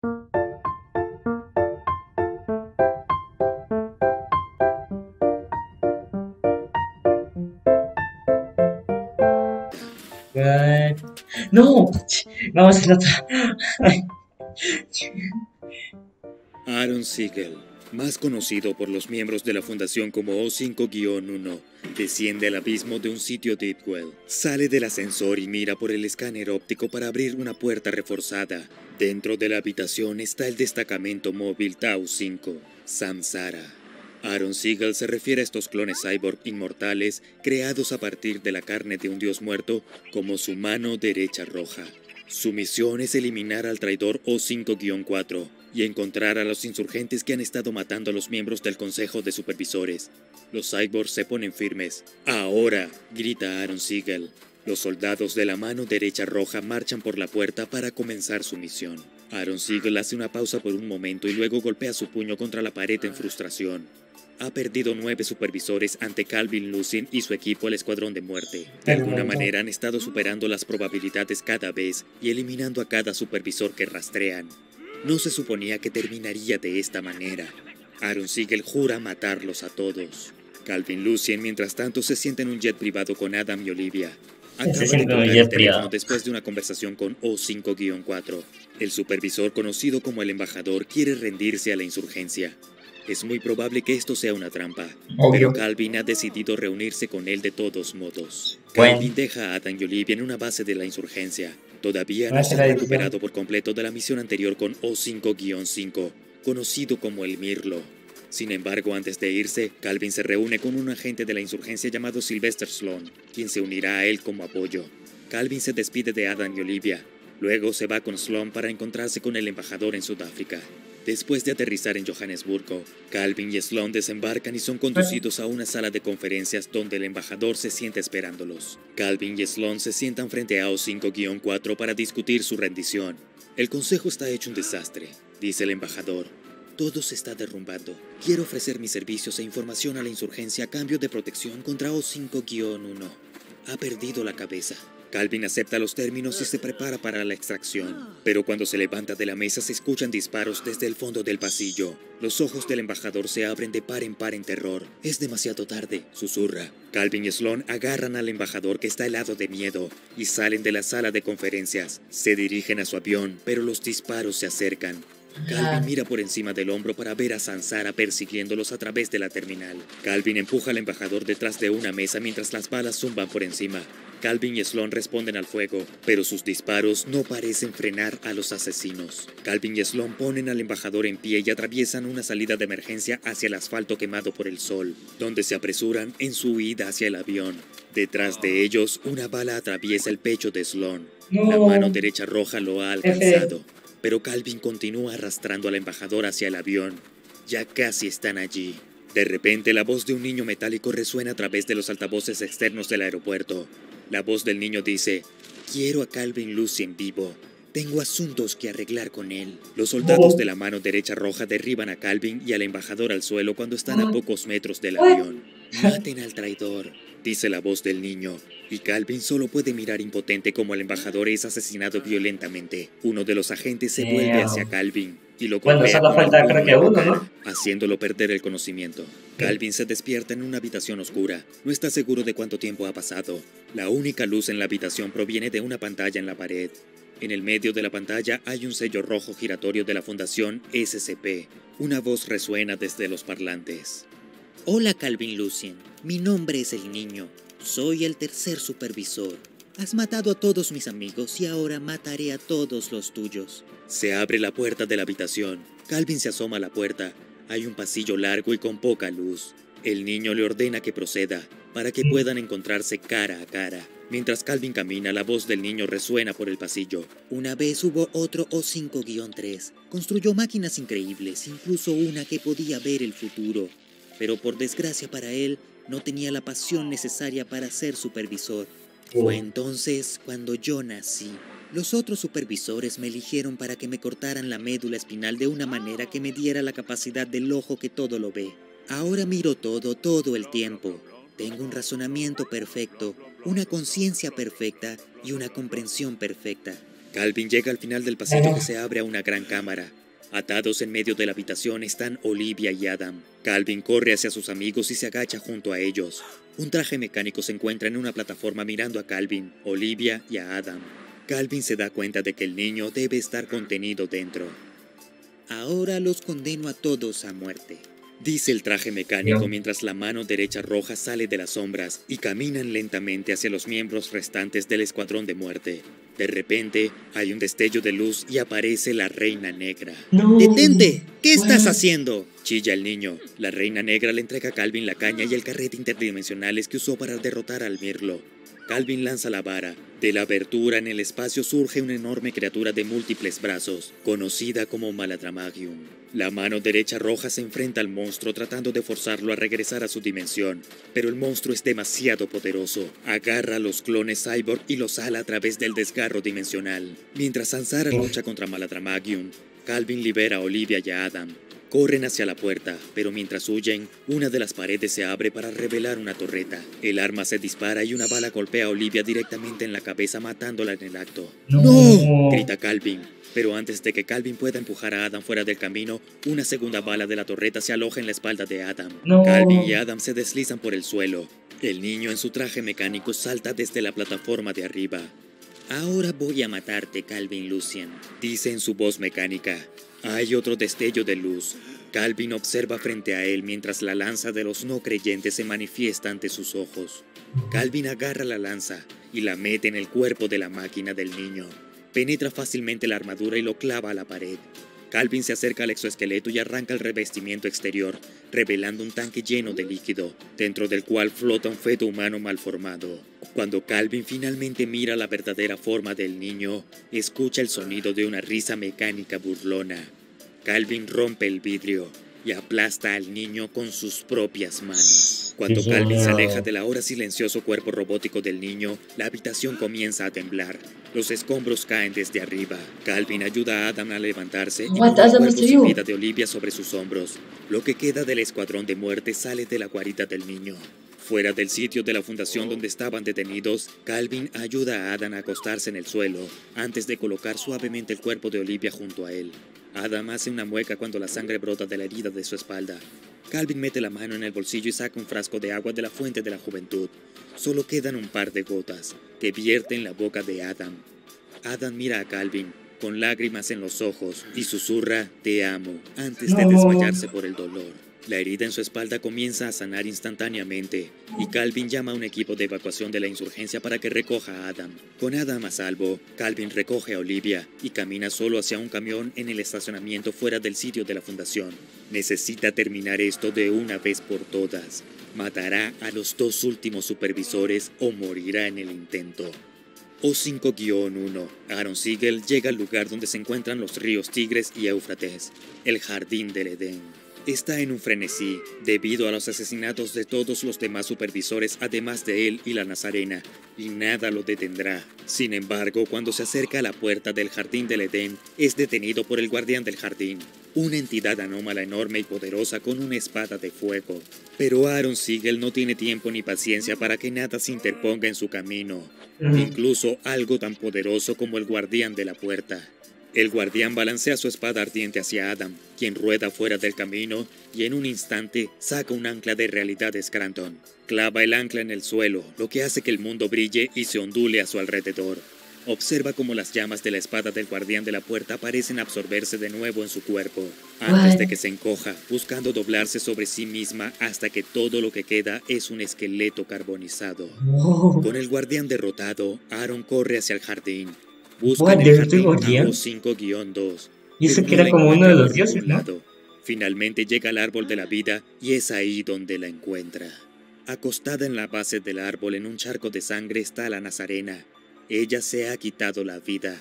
What? No, vamos a notar. Aaron Siegel, más conocido por los miembros de la fundación como O5-1, desciende al abismo de un sitio Deepwell. Sale del ascensor y mira por el escáner óptico para abrir una puerta reforzada. Dentro de la habitación está el destacamento móvil Tau 5, Samsara. Aaron Siegel se refiere a estos clones cyborg inmortales creados a partir de la carne de un dios muerto como su mano derecha roja. Su misión es eliminar al traidor O5-4 y encontrar a los insurgentes que han estado matando a los miembros del Consejo de Supervisores. Los cyborgs se ponen firmes. ¡Ahora!, grita Aaron Siegel. Los soldados de la mano derecha roja marchan por la puerta para comenzar su misión. Aaron Siegel hace una pausa por un momento y luego golpea su puño contra la pared en frustración. Ha perdido 9 supervisores ante Calvin Lucien y su equipo, el Escuadrón de Muerte. De alguna manera han estado superando las probabilidades cada vez y eliminando a cada supervisor que rastrean. No se suponía que terminaría de esta manera. Aaron Siegel jura matarlos a todos. Calvin Lucien, mientras tanto, se sienta en un jet privado con Adam y Olivia. Acaba de colgar el teléfono después de una conversación con O5-4. El supervisor, conocido como el embajador, quiere rendirse a la insurgencia. Es muy probable que esto sea una trampa, pero Calvin ha decidido reunirse con él de todos modos. Calvin deja a Adam y Olivia en una base de la insurgencia. Todavía no se ha recuperado por completo de la misión anterior con O5-5, conocido como el Mirlo. Sin embargo, antes de irse, Calvin se reúne con un agente de la insurgencia llamado Sylvester Sloan, quien se unirá a él como apoyo. Calvin se despide de Adam y Olivia. Luego se va con Sloan para encontrarse con el embajador en Sudáfrica. Después de aterrizar en Johannesburgo, Calvin y Sloan desembarcan y son conducidos a una sala de conferencias donde el embajador se sienta esperándolos. Calvin y Sloan se sientan frente a O5-4 para discutir su rendición. El consejo está hecho un desastre, dice el embajador. Todo se está derrumbando. Quiero ofrecer mis servicios e información a la insurgencia a cambio de protección contra O5-1. Ha perdido la cabeza. Calvin acepta los términos y se prepara para la extracción. Pero cuando se levanta de la mesa se escuchan disparos desde el fondo del pasillo. Los ojos del embajador se abren de par en par en terror. Es demasiado tarde, susurra. Calvin y Sloan agarran al embajador que está helado de miedo y salen de la sala de conferencias. Se dirigen a su avión, pero los disparos se acercan. Calvin mira por encima del hombro para ver a Samsara persiguiéndolos a través de la terminal. Calvin empuja al embajador detrás de una mesa mientras las balas zumban por encima. Calvin y Sloan responden al fuego, pero sus disparos no parecen frenar a los asesinos. Calvin y Sloan ponen al embajador en pie y atraviesan una salida de emergencia hacia el asfalto quemado por el sol, donde se apresuran en su huida hacia el avión. Detrás de ellos, una bala atraviesa el pecho de Sloan. La mano derecha roja lo ha alcanzado, pero Calvin continúa arrastrando al embajador hacia el avión. Ya casi están allí. De repente, la voz de un niño metálico resuena a través de los altavoces externos del aeropuerto. La voz del niño dice: «Quiero a Calvin Lucien vivo. Tengo asuntos que arreglar con él». Los soldados de la mano derecha roja derriban a Calvin y al embajador al suelo cuando están a pocos metros del avión. «Maten al traidor», dice la voz del niño, y Calvin solo puede mirar impotente como el embajador es asesinado violentamente. Uno de los agentes se vuelve hacia Calvin y lo golpea con el puño en la cara, haciéndolo perder el conocimiento. Calvin se despierta en una habitación oscura. No está seguro de cuánto tiempo ha pasado. La única luz en la habitación proviene de una pantalla en la pared. En el medio de la pantalla hay un sello rojo giratorio de la Fundación SCP. Una voz resuena desde los parlantes. Hola Calvin Lucien, mi nombre es el niño. Soy el tercer supervisor. Has matado a todos mis amigos y ahora mataré a todos los tuyos. Se abre la puerta de la habitación. Calvin se asoma a la puerta. Hay un pasillo largo y con poca luz. El niño le ordena que proceda, para que puedan encontrarse cara a cara. Mientras Calvin camina, la voz del niño resuena por el pasillo. Una vez hubo otro O5-3. Construyó máquinas increíbles, incluso una que podía ver el futuro. Pero por desgracia para él, no tenía la pasión necesaria para ser supervisor. Fue entonces cuando yo nací. Los otros supervisores me eligieron para que me cortaran la médula espinal de una manera que me diera la capacidad del ojo que todo lo ve. Ahora miro todo el tiempo. Tengo un razonamiento perfecto, una conciencia perfecta y una comprensión perfecta. Calvin llega al final del pasillo que se abre a una gran cámara. Atados en medio de la habitación están Olivia y Adam. Calvin corre hacia sus amigos y se agacha junto a ellos. Un traje mecánico se encuentra en una plataforma mirando a Calvin, Olivia y a Adam. Calvin se da cuenta de que el niño debe estar contenido dentro. Ahora los condeno a todos a muerte, dice el traje mecánico mientras la mano derecha roja sale de las sombras y caminan lentamente hacia los miembros restantes del Escuadrón de Muerte. De repente, hay un destello de luz y aparece la Reina Negra. No. ¡Detente! ¿Qué estás haciendo? Chilla el niño. La Reina Negra le entrega a Calvin la caña y el carrete interdimensionales que usó para derrotar al Mirlo. Calvin lanza la vara. De la abertura en el espacio surge una enorme criatura de múltiples brazos, conocida como Maladramagium. La mano derecha roja se enfrenta al monstruo tratando de forzarlo a regresar a su dimensión, pero el monstruo es demasiado poderoso. Agarra a los clones Cyborg y los ala a través del desgarro dimensional. Mientras Ansara lucha contra Maladramagium, Calvin libera a Olivia y a Adam. Corren hacia la puerta, pero mientras huyen, una de las paredes se abre para revelar una torreta. El arma se dispara y una bala golpea a Olivia directamente en la cabeza, matándola en el acto. ¡No! Grita Calvin. Pero antes de que Calvin pueda empujar a Adam fuera del camino, una segunda bala de la torreta se aloja en la espalda de Adam. No. Calvin y Adam se deslizan por el suelo. El niño en su traje mecánico salta desde la plataforma de arriba. Ahora voy a matarte, Calvin Lucian, dice en su voz mecánica. Hay otro destello de luz. Calvin observa frente a él mientras la lanza de los no creyentes se manifiesta ante sus ojos. Calvin agarra la lanza y la mete en el cuerpo de la máquina del niño. Penetra fácilmente la armadura y lo clava a la pared. Calvin se acerca al exoesqueleto y arranca el revestimiento exterior, revelando un tanque lleno de líquido, dentro del cual flota un feto humano malformado. Cuando Calvin finalmente mira la verdadera forma del niño, escucha el sonido de una risa mecánica burlona. Calvin rompe el vidrio y aplasta al niño con sus propias manos. Cuando Calvin se aleja del ahora silencioso cuerpo robótico del niño, la habitación comienza a temblar. Los escombros caen desde arriba. Calvin ayuda a Adam a levantarse y pone el cuerpo sin vida de Olivia sobre sus hombros. Lo que queda del Escuadrón de Muerte sale de la guarida del niño. Fuera del sitio de la fundación donde estaban detenidos, Calvin ayuda a Adam a acostarse en el suelo, antes de colocar suavemente el cuerpo de Olivia junto a él. Adam hace una mueca cuando la sangre brota de la herida de su espalda. Calvin mete la mano en el bolsillo y saca un frasco de agua de la fuente de la juventud. Solo quedan un par de gotas, que vierte en la boca de Adam. Adam mira a Calvin, con lágrimas en los ojos, y susurra, "Te amo", antes de desmayarse por el dolor. La herida en su espalda comienza a sanar instantáneamente, y Calvin llama a un equipo de evacuación de la insurgencia para que recoja a Adam. Con Adam a salvo, Calvin recoge a Olivia y camina solo hacia un camión en el estacionamiento fuera del sitio de la fundación. Necesita terminar esto de una vez por todas. Matará a los dos últimos supervisores o morirá en el intento. O5-1. Aaron Siegel llega al lugar donde se encuentran los ríos Tigres y Éufrates, el Jardín del Edén. Está en un frenesí, debido a los asesinatos de todos los demás supervisores además de él y la Nazarena, y nada lo detendrá. Sin embargo, cuando se acerca a la puerta del Jardín del Edén, es detenido por el guardián del jardín, una entidad anómala enorme y poderosa con una espada de fuego. Pero Aaron Siegel no tiene tiempo ni paciencia para que nada se interponga en su camino, incluso algo tan poderoso como el guardián de la puerta. El guardián balancea su espada ardiente hacia Adam, quien rueda fuera del camino y en un instante saca un ancla de realidad de Scranton. Clava el ancla en el suelo, lo que hace que el mundo brille y se ondule a su alrededor. Observa cómo las llamas de la espada del guardián de la puerta parecen absorberse de nuevo en su cuerpo, antes de que se encoja, buscando doblarse sobre sí misma hasta que todo lo que queda es un esqueleto carbonizado. Con el guardián derrotado, Aaron corre hacia el jardín. Busca en el jardín a O5-2. Y eso que era como uno de los dioses, ¿no? Finalmente llega al árbol de la vida y es ahí donde la encuentra. Acostada en la base del árbol en un charco de sangre está la Nazarena. Ella se ha quitado la vida.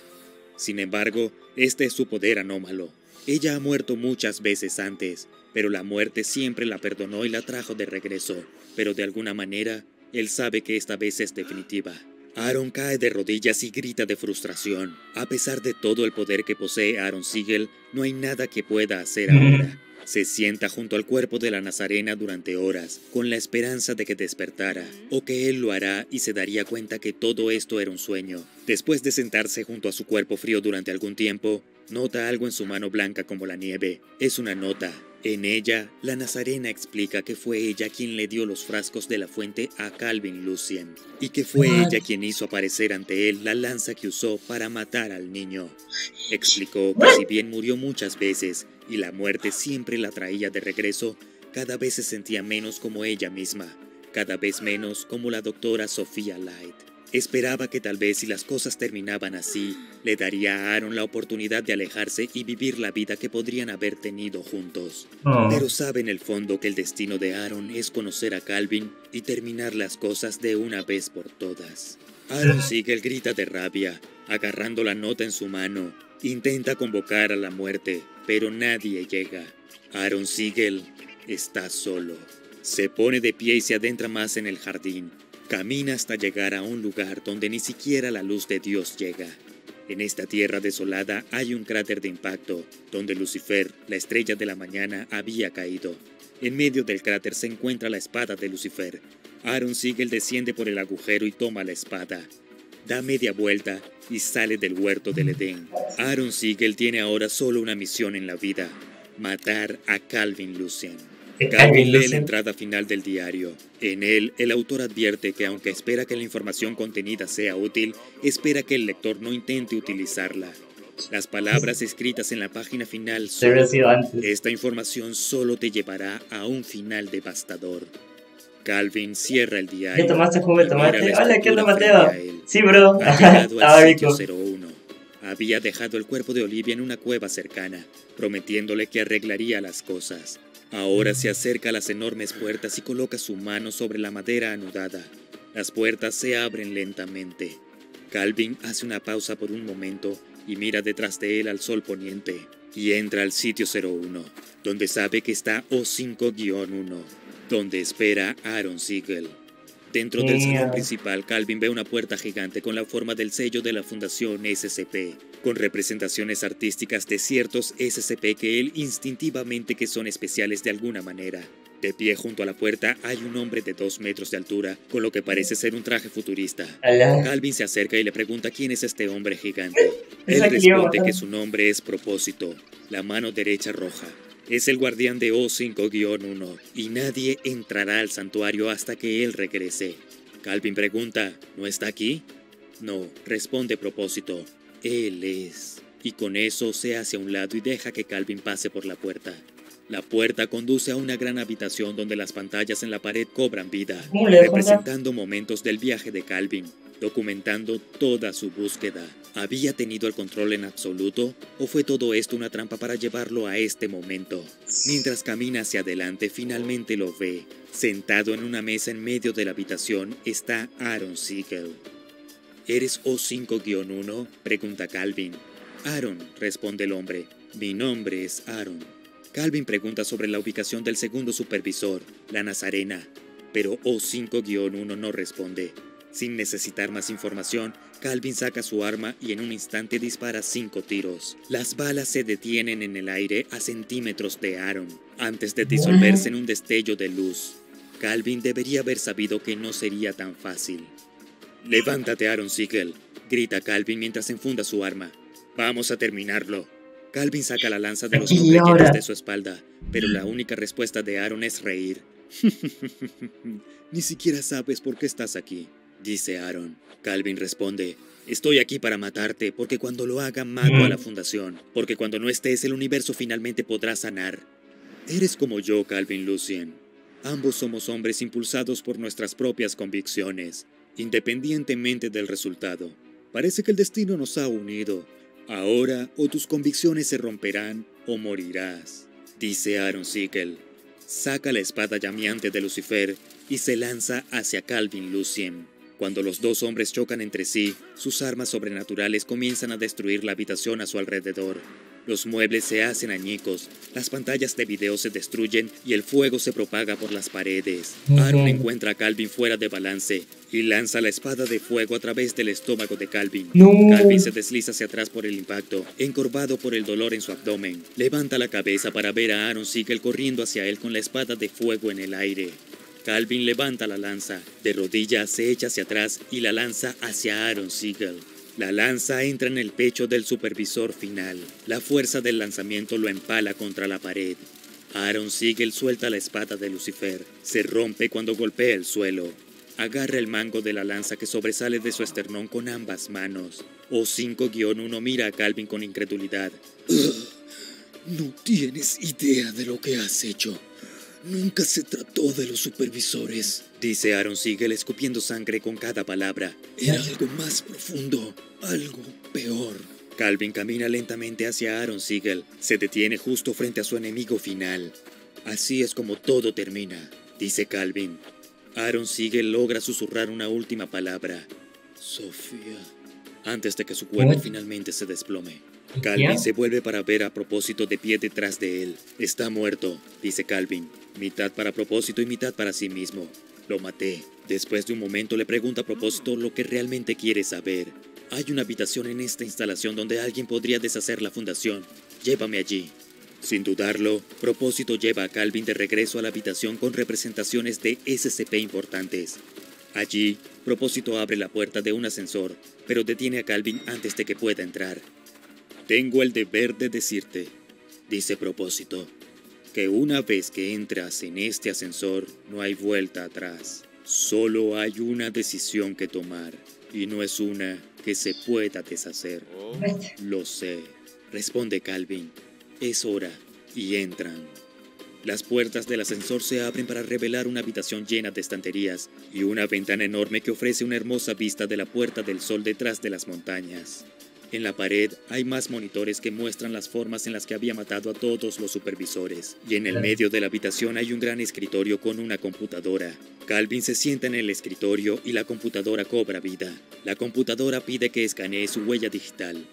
Sin embargo, este es su poder anómalo. Ella ha muerto muchas veces antes, pero la muerte siempre la perdonó y la trajo de regreso. Pero de alguna manera, él sabe que esta vez es definitiva. Aaron cae de rodillas y grita de frustración. A pesar de todo el poder que posee Aaron Siegel, no hay nada que pueda hacer ahora. Se sienta junto al cuerpo de la Nazarena durante horas, con la esperanza de que despertara, o que él lo hará y se daría cuenta que todo esto era un sueño. Después de sentarse junto a su cuerpo frío durante algún tiempo, nota algo en su mano blanca como la nieve. Es una nota. En ella, la Nazarena explica que fue ella quien le dio los frascos de la fuente a Calvin Lucien, y que fue ella quien hizo aparecer ante él la lanza que usó para matar al niño. Explicó que si bien murió muchas veces, y la muerte siempre la traía de regreso, cada vez se sentía menos como ella misma, cada vez menos como la doctora Sophia Light. Esperaba que tal vez si las cosas terminaban así, le daría a Aaron la oportunidad de alejarse y vivir la vida que podrían haber tenido juntos. Pero sabe en el fondo que el destino de Aaron es conocer a Calvin y terminar las cosas de una vez por todas. Aaron Siegel grita de rabia, agarrando la nota en su mano. Intenta convocar a la muerte, pero nadie llega. Aaron Siegel está solo. Se pone de pie y se adentra más en el jardín. Camina hasta llegar a un lugar donde ni siquiera la luz de Dios llega. En esta tierra desolada hay un cráter de impacto, donde Lucifer, la estrella de la mañana, había caído. En medio del cráter se encuentra la espada de Lucifer. Aaron Siegel desciende por el agujero y toma la espada. Da media vuelta y sale del huerto del Edén. Aaron Siegel tiene ahora solo una misión en la vida: matar a Calvin Lucien. Calvin lee la entrada final del diario. En él, el autor advierte que aunque espera que la información contenida sea útil, espera que el lector no intente utilizarla. Las palabras escritas en la página final son: esta información solo te llevará a un final devastador. Calvin cierra el diario. ¿Ya tomaste jugo de tomate? Hola, ¿qué onda, frente Mateo? a él. Sí, bro. Ha llegado al Estaba sitio rico. 01. Había dejado el cuerpo de Olivia en una cueva cercana, prometiéndole que arreglaría las cosas. Ahora se acerca a las enormes puertas y coloca su mano sobre la madera anudada. Las puertas se abren lentamente. Calvin hace una pausa por un momento y mira detrás de él al sol poniente, y entra al sitio 01, donde sabe que está O5-1, donde espera Aaron Siegel. Dentro del salón principal, Calvin ve una puerta gigante con la forma del sello de la Fundación SCP, con representaciones artísticas de ciertos SCP que él instintivamente que son especiales de alguna manera. De pie junto a la puerta hay un hombre de 2 metros de altura, con lo que parece ser un traje futurista. Calvin se acerca y le pregunta quién es este hombre gigante. Él responde que su nombre es Propósito, la mano derecha roja. Es el guardián de O5-1 y nadie entrará al santuario hasta que él regrese. Calvin pregunta, ¿no está aquí? No, responde Propósito, él es. Y con eso se hace a un lado y deja que Calvin pase por la puerta. La puerta conduce a una gran habitación donde las pantallas en la pared cobran vida, representando momentos del viaje de Calvin, documentando toda su búsqueda. ¿Había tenido el control en absoluto o fue todo esto una trampa para llevarlo a este momento? Mientras camina hacia adelante, finalmente lo ve. Sentado en una mesa en medio de la habitación está Aaron Siegel. ¿Eres O5-1? Pregunta Calvin. Aaron, responde el hombre. Mi nombre es Aaron. Calvin pregunta sobre la ubicación del segundo supervisor, la Nazarena, pero O5-1 no responde. Sin necesitar más información, Calvin saca su arma y en un instante dispara 5 tiros. Las balas se detienen en el aire a centímetros de Aaron, antes de disolverse en un destello de luz. Calvin debería haber sabido que no sería tan fácil. «Levántate, Aaron Siegel», grita Calvin mientras enfunda su arma. «Vamos a terminarlo». Calvin saca la lanza de los no creyentes de su espalda, pero la única respuesta de Aaron es reír. «Ni siquiera sabes por qué estás aquí», dice Aaron. Calvin responde, «Estoy aquí para matarte, porque cuando lo haga mato a la Fundación, porque cuando no estés el universo finalmente podrá sanar». Eres como yo, Calvin Lucien. Ambos somos hombres impulsados por nuestras propias convicciones, independientemente del resultado. Parece que el destino nos ha unido. Ahora o tus convicciones se romperán o morirás, dice Aaron Siegel. Saca la espada llameante de Lucifer y se lanza hacia Calvin Lucien. Cuando los dos hombres chocan entre sí, sus armas sobrenaturales comienzan a destruir la habitación a su alrededor. Los muebles se hacen añicos, las pantallas de video se destruyen y el fuego se propaga por las paredes. Aaron encuentra a Calvin fuera de balance y lanza la espada de fuego a través del estómago de Calvin. Calvin se desliza hacia atrás por el impacto, encorvado por el dolor en su abdomen. Levanta la cabeza para ver a Aaron Siegel corriendo hacia él con la espada de fuego en el aire. Calvin levanta la lanza, de rodillas se echa hacia atrás y la lanza hacia Aaron Siegel. La lanza entra en el pecho del supervisor final. La fuerza del lanzamiento lo empala contra la pared. Aaron Siegel suelta la espada de Lucifer. Se rompe cuando golpea el suelo. Agarra el mango de la lanza que sobresale de su esternón con ambas manos. O5-1 mira a Calvin con incredulidad. No tienes idea de lo que has hecho. Nunca se trató de los supervisores, dice Aaron Siegel escupiendo sangre con cada palabra. Era algo más profundo, algo peor. Calvin camina lentamente hacia Aaron Siegel. Se detiene justo frente a su enemigo final. Así es como todo termina, dice Calvin. Aaron Siegel logra susurrar una última palabra. Sofía. Antes de que su cuerpo finalmente se desplome. Calvin se vuelve para ver a Propósito de pie detrás de él. Está muerto, dice Calvin. Mitad para Propósito y mitad para sí mismo. Lo maté. Después de un momento le pregunta a Propósito lo que realmente quiere saber. Hay una habitación en esta instalación donde alguien podría deshacer la fundación. Llévame allí. Sin dudarlo, Propósito lleva a Calvin de regreso a la habitación con representaciones de SCP importantes. Allí, Propósito abre la puerta de un ascensor, pero detiene a Calvin antes de que pueda entrar. Tengo el deber de decirte, dice Propósito, que una vez que entras en este ascensor no hay vuelta atrás. Solo hay una decisión que tomar, y no es una que se pueda deshacer. Lo sé, responde Calvin. Es hora, y entran. Las puertas del ascensor se abren para revelar una habitación llena de estanterías y una ventana enorme que ofrece una hermosa vista de la Puerta del Sol detrás de las montañas. En la pared hay más monitores que muestran las formas en las que había matado a todos los supervisores. Y en el medio de la habitación hay un gran escritorio con una computadora. Calvin se sienta en el escritorio y la computadora cobra vida. La computadora pide que escanee su huella digital.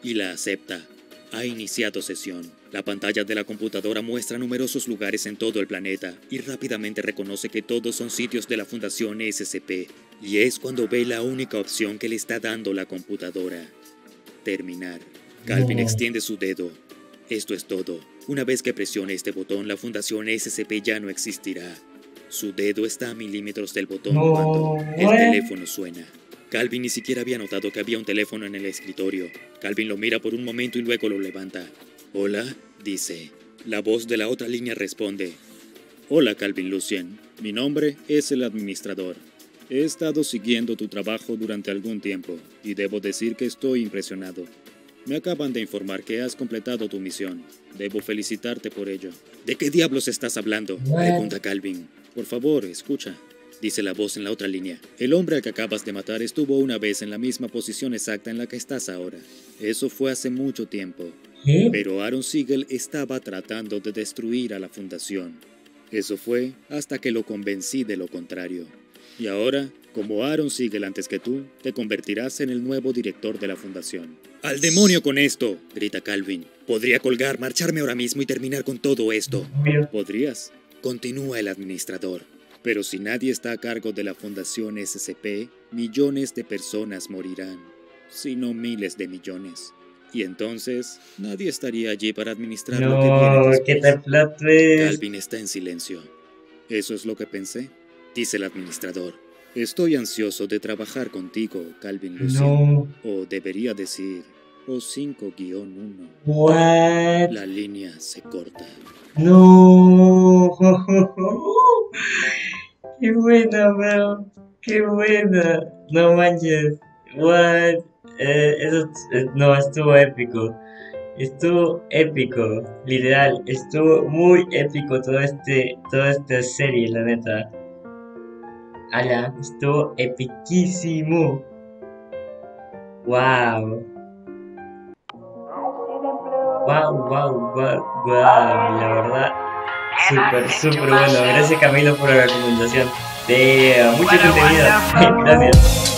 Y la acepta. Ha iniciado sesión. La pantalla de la computadora muestra numerosos lugares en todo el planeta y rápidamente reconoce que todos son sitios de la Fundación SCP. Y es cuando ve la única opción que le está dando la computadora. Terminar. Calvin extiende su dedo. Esto es todo. Una vez que presione este botón, la Fundación SCP ya no existirá. Su dedo está a milímetros del botón cuando el teléfono suena. Calvin ni siquiera había notado que había un teléfono en el escritorio. Calvin lo mira por un momento y luego lo levanta. «Hola», dice. La voz de la otra línea responde. «Hola, Calvin Lucien. Mi nombre es el administrador. He estado siguiendo tu trabajo durante algún tiempo y debo decir que estoy impresionado. Me acaban de informar que has completado tu misión. Debo felicitarte por ello». «¿De qué diablos estás hablando?», pregunta Calvin. «Por favor, escucha», dice la voz en la otra línea. «El hombre al que acabas de matar estuvo una vez en la misma posición exacta en la que estás ahora. Eso fue hace mucho tiempo. Pero Aaron Siegel estaba tratando de destruir a la Fundación. Eso fue hasta que lo convencí de lo contrario. Y ahora, como Aaron Siegel antes que tú, te convertirás en el nuevo director de la Fundación». «¡Al demonio con esto!», grita Calvin. «Podría colgar, marcharme ahora mismo y terminar con todo esto». «Podrías», continúa el administrador. «Pero si nadie está a cargo de la Fundación SCP, millones de personas morirán, si no miles de millones. Y entonces, nadie estaría allí para administrar lo que viene después». ¿Qué tal plot twist? Calvin está en silencio. «Eso es lo que pensé», dice el administrador. «Estoy ansioso de trabajar contigo, Calvin Lucien. O debería decir, O5-1. What? La línea se corta. No. Qué buena, bro. Qué buena. No manches. What? No, estuvo épico. Estuvo épico. Literal, estuvo muy épico toda esta serie, la neta. Ala, estuvo epiquísimo. Wow. Wow. La verdad, súper bueno. Gracias, Camilo, por la recomendación. De mucho contenido. Gracias.